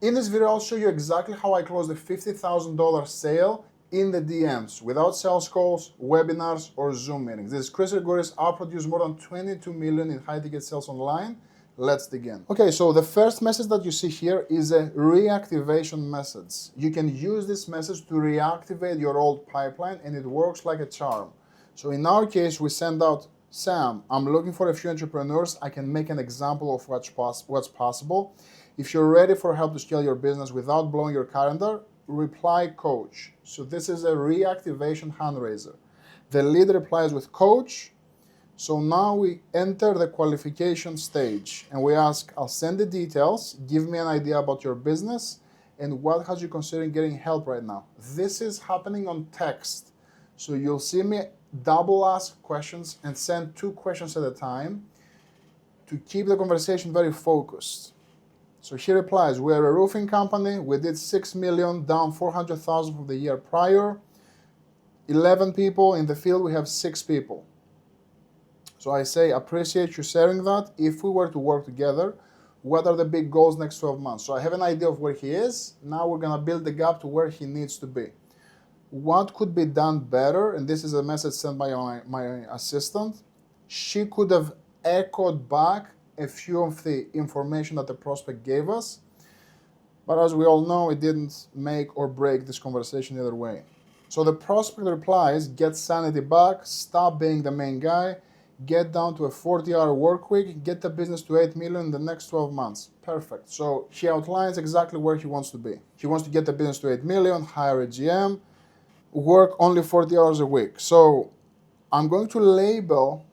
In this video, I'll show you exactly how I closed a $50,000 sale in the DMs without sales calls, webinars, or Zoom meetings. This is Chris Grigoris. I produce more than 22 million in high-ticket sales online. Let's begin. Okay, so the first message that you see here is a reactivation message. You can use this message to reactivate your old pipeline, and it works like a charm. So in our case, we send out, Sam, I'm looking for a few entrepreneurs. I can make an example of what's possible. If you're ready for help to scale your business without blowing your calendar, reply coach. So this is a reactivation hand raiser. The lead replies with coach. So now we enter the qualification stage and we ask, I'll send the details, give me an idea about your business and what has you considering getting help right now. This is happening on text. So you'll see me double ask questions and send 2 questions at a time to keep the conversation very focused. So he replies, we're a roofing company. We did 6 million, down 400,000 from the year prior. 11 people in the field, we have 6 people. So I say, appreciate you sharing that. If we were to work together, what are the big goals next 12 months? So I have an idea of where he is. Now we're gonna build the gap to where he needs to be. What could be done better? And this is a message sent by my assistant. She could have echoed back a few of the information that the prospect gave us. But as we all know, it didn't make or break this conversation either way. So the prospect replies, get sanity back, stop being the main guy, get down to a 40-hour work week, get the business to 8 million in the next 12 months. Perfect. So he outlines exactly where he wants to be. He wants to get the business to 8 million, hire a GM, work only 40 hours a week. So I'm going to label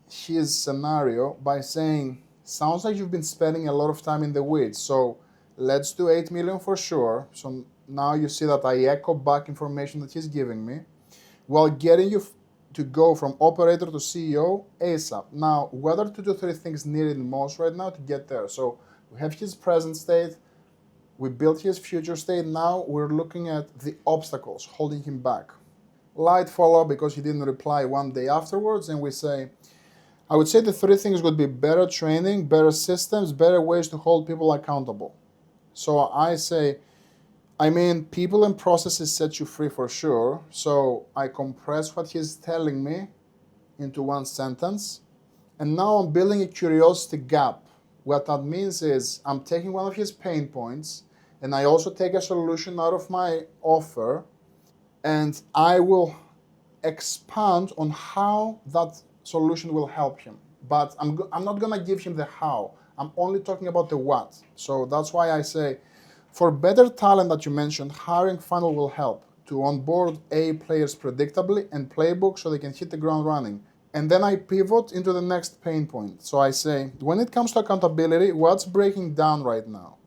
his scenario by saying, sounds like you've been spending a lot of time in the weeds. So let's do 8 million for sure. So now you see that I echo back information that he's giving me while getting you to go from operator to CEO ASAP. Now, what are 2 to 3 things needed most right now to get there? So we have his present state, we built his future state. Now we're looking at the obstacles holding him back. Light follow-up because he didn't reply one day afterwards, and we say, I would say the 3 things would be better training, better systems, better ways to hold people accountable. So I say, people and processes set you free for sure. So I compress what he's telling me into 1 sentence. And now I'm building a curiosity gap. What that means is I'm taking one of his pain points and I also take a solution out of my offer and I will expand on how that solution will help him. But I'm not gonna give him the how. I'm only talking about the what. So that's why I say, for better talent that you mentioned, hiring funnel will help to onboard A players predictably and playbook so they can hit the ground running. And then I pivot into the next pain point. So I say, when it comes to accountability, what's breaking down right now?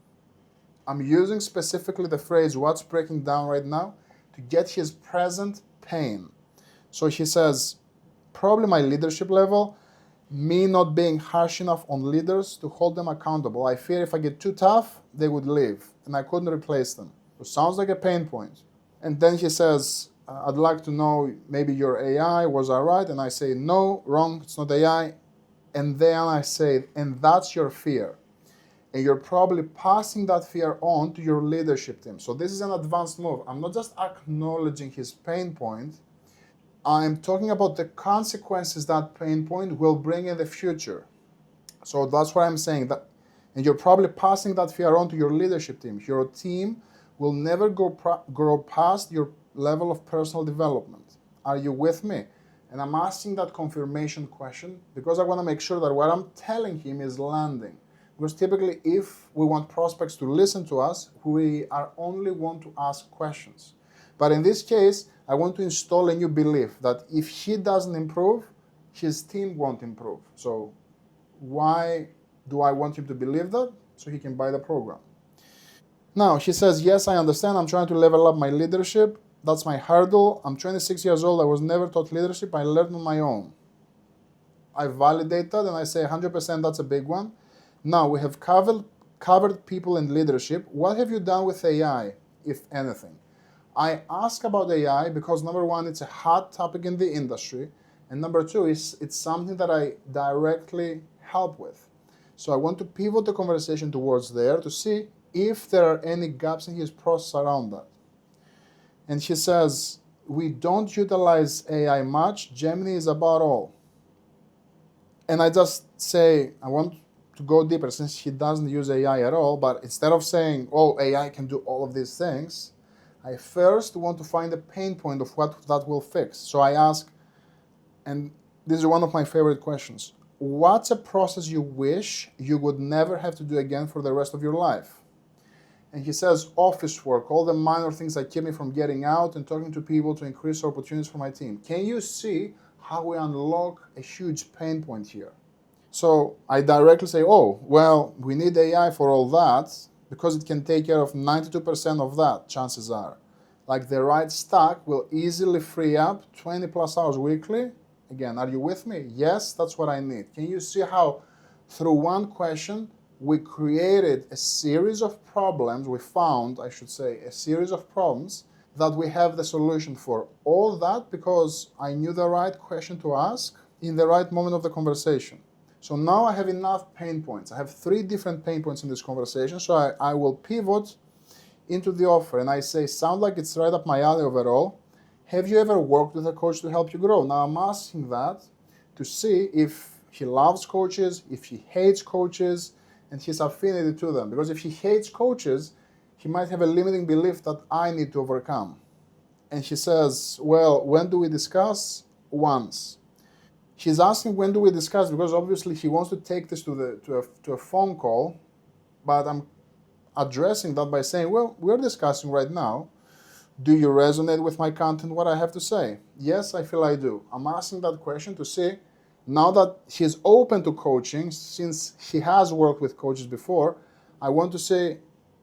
I'm using specifically the phrase, what's breaking down right now, to get his present pain. So he says, probably my leadership level, me not being harsh enough on leaders to hold them accountable. I fear if I get too tough, they would leave and I couldn't replace them. So sounds like a pain point. And then he says, I'd like to know maybe your AI, was I right? And I say, no, wrong, it's not AI. And then I say, and that's your fear. And you're probably passing that fear on to your leadership team. So this is an advanced move. I'm not just acknowledging his pain point, I'm talking about the consequences that pain point will bring in the future. So that's why I'm saying that, and you're probably passing that fear on to your leadership team. Your team will never grow past your level of personal development. Are you with me? And I'm asking that confirmation question because I want to make sure that what I'm telling him is landing. Because typically, if we want prospects to listen to us, we are only want to ask questions. But in this case, I want to install a new belief that if he doesn't improve, his team won't improve. So why do I want him to believe that? So he can buy the program. Now, he says, yes, I understand. I'm trying to level up my leadership. That's my hurdle. I'm 26 years old. I was never taught leadership. I learned on my own. I validate that and I say 100% that's a big one. Now, we have covered people and leadership. What have you done with AI, if anything? I ask about AI because number 1, it's a hot topic in the industry. And number 2, it's something that I directly help with. So I want to pivot the conversation towards there to see if there are any gaps in his process around that. And he says, we don't utilize AI much. Gemini is about all. And I just say, I want to go deeper since he doesn't use AI at all. But instead of saying, oh, AI can do all of these things, I first want to find the pain point of what that will fix. So I ask, and this is one of my favorite questions, what's a process you wish you would never have to do again for the rest of your life? And he says, office work, all the minor things that keep me from getting out and talking to people to increase opportunities for my team. Can you see how we unlock a huge pain point here? So I directly say, oh, well, we need AI for all that because it can take care of 92% of that, chances are. Like the right stack will easily free up 20 plus hours weekly. Again, are you with me? Yes, that's what I need. Can you see how through one question, we created a series of problems, we found, I should say, a series of problems that we have the solution for. All that because I knew the right question to ask in the right moment of the conversation. So now I have enough pain points. I have 3 different pain points in this conversation, so I will pivot into the offer and I say, sound like it's right up my alley overall. Have you ever worked with a coach to help you grow? Now I'm asking that to see if he loves coaches, if he hates coaches, and his affinity to them. Because if he hates coaches, he might have a limiting belief that I need to overcome. And he says, well, when do we discuss? Once. He's asking when do we discuss because obviously he wants to take this to a phone call, but I'm addressing that by saying, well, we're discussing right now. Do you resonate with my content, what I have to say? Yes, I feel I do. I'm asking that question to see, now that he's open to coaching, since he has worked with coaches before, I want to say,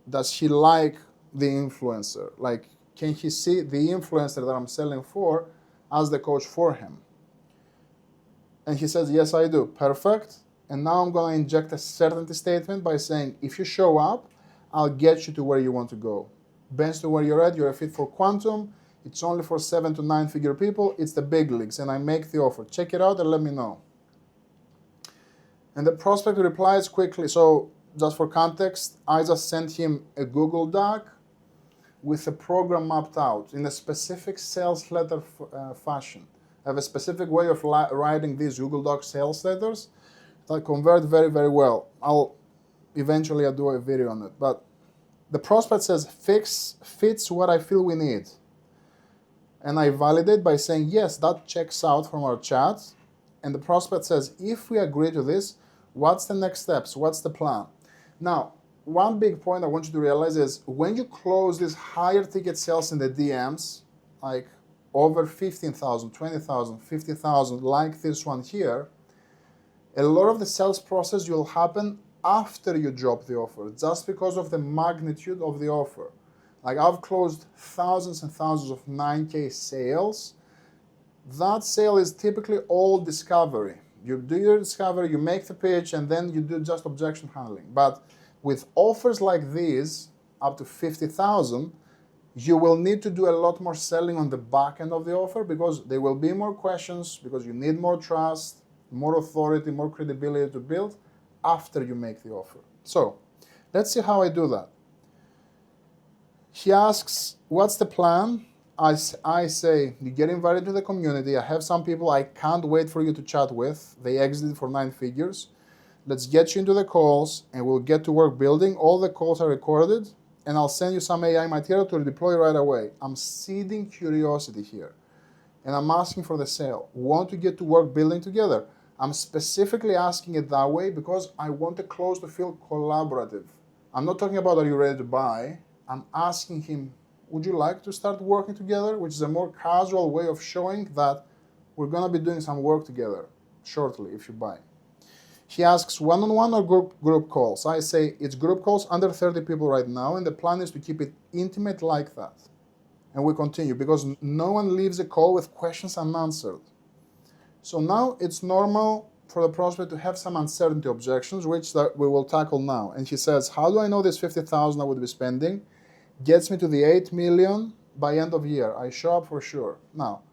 does he like the influencer? Like, can he see the influencer that I'm selling for as the coach for him? And he says, yes, I do. Perfect. And now I'm going to inject a certainty statement by saying, if you show up, I'll get you to where you want to go. Bench to where you're at, you're a fit for quantum. It's only for 7 to 9 figure people. It's the big leagues, and I make the offer. Check it out and let me know. And the prospect replies quickly. So just for context, I just sent him a Google Doc with a program mapped out in a specific sales letter fashion. I have a specific way of writing these Google Doc sales letters that convert very, very well. Eventually I'll do a video on it. But the prospect says, fits what I feel we need. And I validate by saying, yes, that checks out from our chat. And the prospect says, if we agree to this, what's the next steps? What's the plan? Now, one big point I want you to realize is when you close these higher ticket sales in the DMs, like over 15,000, 20,000, 50,000, like this one here, a lot of the sales process will happen after you drop the offer, just because of the magnitude of the offer. Like I've closed thousands and thousands of 9K sales. That sale is typically all discovery. You do your discovery, you make the pitch, and then you do just objection handling. But with offers like these, up to 50,000, you will need to do a lot more selling on the back end of the offer because there will be more questions, because you need more trust, more authority, more credibility to build after you make the offer. So let's see how I do that. He asks, what's the plan? I say, you get invited to the community. I have some people I can't wait for you to chat with. They exited for 9 figures. Let's get you into the calls and we'll get to work building. All the calls are recorded and I'll send you some AI material to deploy right away. I'm seeding curiosity here and I'm asking for the sale. Want to get to work building together? I'm specifically asking it that way because I want the close to feel collaborative. I'm not talking about are you ready to buy? I'm asking him, would you like to start working together? Which is a more casual way of showing that we're going to be doing some work together shortly if you buy. He asks one-on-one or group calls. I say it's group calls under 30 people right now, and the plan is to keep it intimate like that. And we continue because no one leaves a call with questions unanswered. So now it's normal for the prospect to have some uncertainty objections, which we will tackle now. And he says, how do I know this 50,000 I would be spending gets me to the 8 million by end of year? I show up for sure. Now,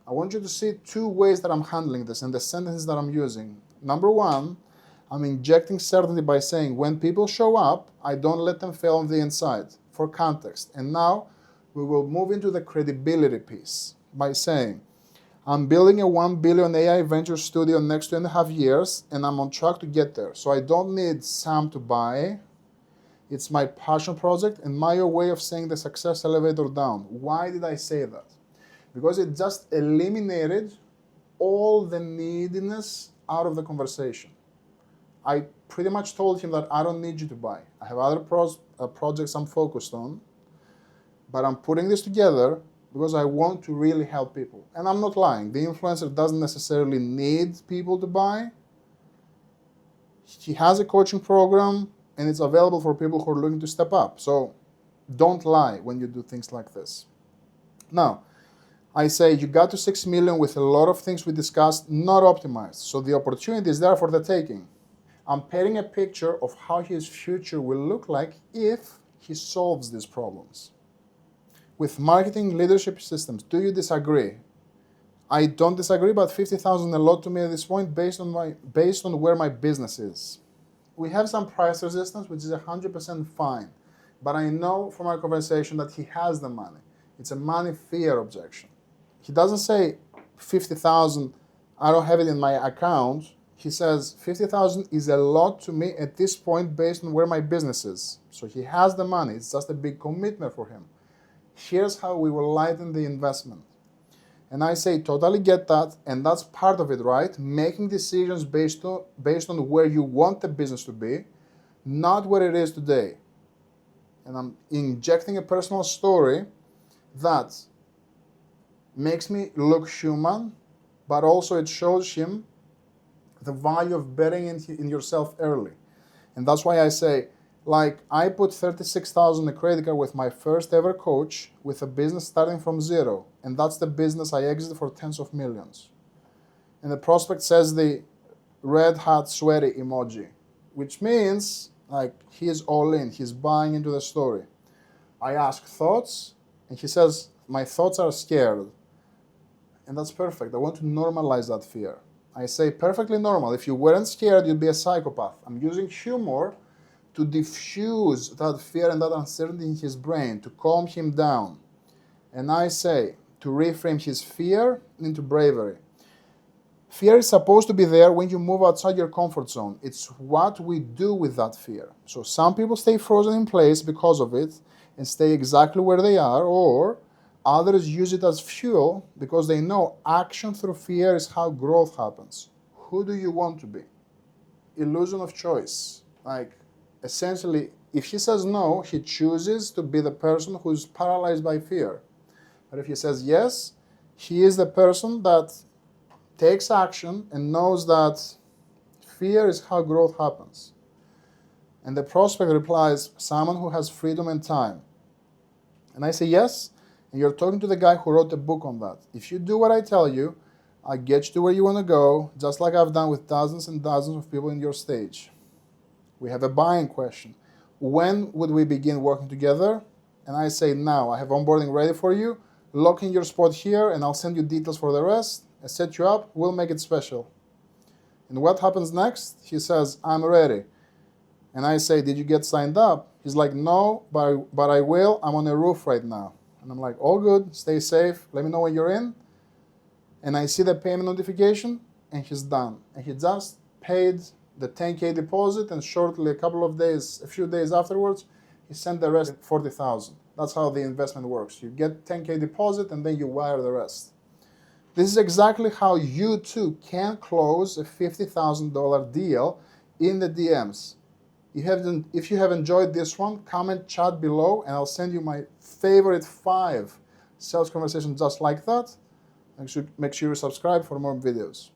I want you to see 2 ways that I'm handling this and the sentences that I'm using. Number 1, I'm injecting certainty by saying when people show up, I don't let them fail on the inside, for context. And now we will move into the credibility piece by saying, I'm building a 1 billion AI venture studio in the next 2.5 years, and I'm on track to get there. So I don't need Sam to buy. It's my passion project and my way of saying the success elevator down. Why did I say that? Because it just eliminated all the neediness out of the conversation. I pretty much told him that I don't need you to buy. I have other projects I'm focused on, but I'm putting this together because I want to really help people. And I'm not lying. The influencer doesn't necessarily need people to buy. He has a coaching program, and it's available for people who are looking to step up. So don't lie when you do things like this. Now, I say you got to 6 million with a lot of things we discussed not optimized. So the opportunity is there for the taking. I'm painting a picture of how his future will look like if he solves these problems. With marketing leadership systems, do you disagree? I don't disagree, but 50,000 a lot to me at this point based on where my business is. We have some price resistance, which is 100% fine. But I know from our conversation that he has the money. It's a money fear objection. He doesn't say 50,000, I don't have it in my account. He says 50,000 is a lot to me at this point based on where my business is. So he has the money. It's just a big commitment for him. Here's how we will lighten the investment. And I say, totally get that, and that's part of it, right? Making decisions based on where you want the business to be, not where it is today. And I'm injecting a personal story that makes me look human, but also it shows him the value of betting in yourself early. And that's why I say, like, I put 36,000 in a credit card with my first ever coach with a business starting from zero. And that's the business I exited for tens of millions. And the prospect says the red hat sweaty emoji, which means like he is all in, he's buying into the story. I ask thoughts, and he says, my thoughts are scared. And that's perfect. I want to normalize that fear. I say, perfectly normal. If you weren't scared, you'd be a psychopath. I'm using humor to diffuse that fear and that uncertainty in his brain, to calm him down. And I say, to reframe his fear into bravery. Fear is supposed to be there when you move outside your comfort zone. It's what we do with that fear. So some people stay frozen in place because of it and stay exactly where they are, or others use it as fuel because they know action through fear is how growth happens. Who do you want to be? Illusion of choice. Like, essentially, if he says no, he chooses to be the person who's paralyzed by fear. But if he says yes, he is the person that takes action and knows that fear is how growth happens. And the prospect replies, someone who has freedom and time. And I say yes, and you're talking to the guy who wrote the book on that. If you do what I tell you, I get you to where you want to go, just like I've done with dozens and dozens of people in your stage. We have a buying question. When would we begin working together? And I say now. I have onboarding ready for you. Lock in your spot here, and I'll send you details for the rest. I set you up. We'll make it special. And what happens next? He says, I'm ready. And I say, did you get signed up? He's like, no, but I will. I'm on a roof right now. And I'm like, all good. Stay safe. Let me know when you're in. And I see the payment notification, and he's done. And he just paid the 10K deposit, and shortly, a few days afterwards, he sent the rest 40,000. That's how the investment works. You get 10K deposit, and then you wire the rest. This is exactly how you too can close a $50,000 deal in the DMs. If you have enjoyed this one, comment, chat below, and I'll send you my favorite 5 sales conversations just like that. Make sure you subscribe for more videos.